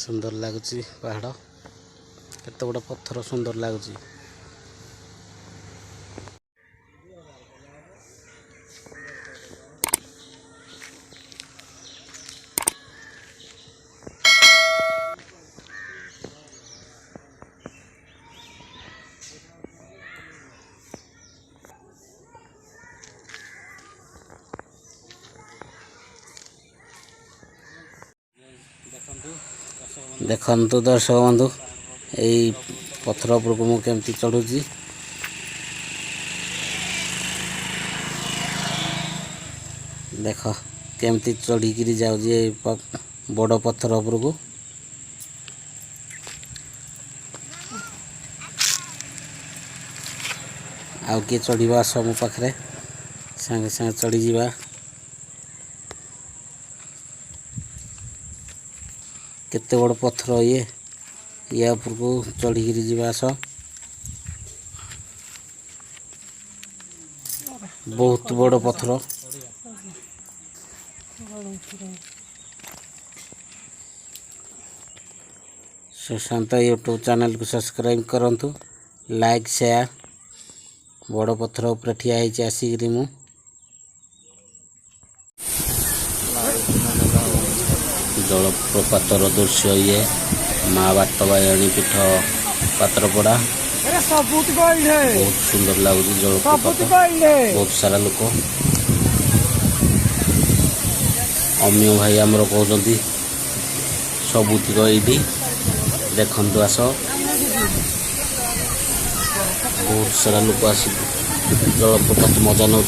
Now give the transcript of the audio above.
सुंदर लगुच पहाड़ केते बड़ पत्थर सुंदर लगुच। देखु दर्शक बंधु यही पत्थर उपर को मुझे चढ़ुची देख केमती चढ़ी जाऊँगी बड़ पत्थर उपर को। आउ किए चढ़ा आस मो पाखे सागे सागे चढ़ी जावा। केते बड़ पत्थर ये या उपर को चढ़ी जावा आस बहुत बड़ पत्थर। सुशांत यूट्यूब चैनल को सब्सक्राइब करंतु लाइक शेयर। बड़ पत्थर उपर ठिया आसिक मु जलप्रपातर दृश्य ये माँ बाटवाणी पीठ पात्रपड़ा बहुत सुंदर लगुच जलप्रपात बहुत सारा लोक अम्य भाई आमर कहते सबुतिक ये देखु आस बहुत सारा लोक आस जलप्रपात मजा नौ।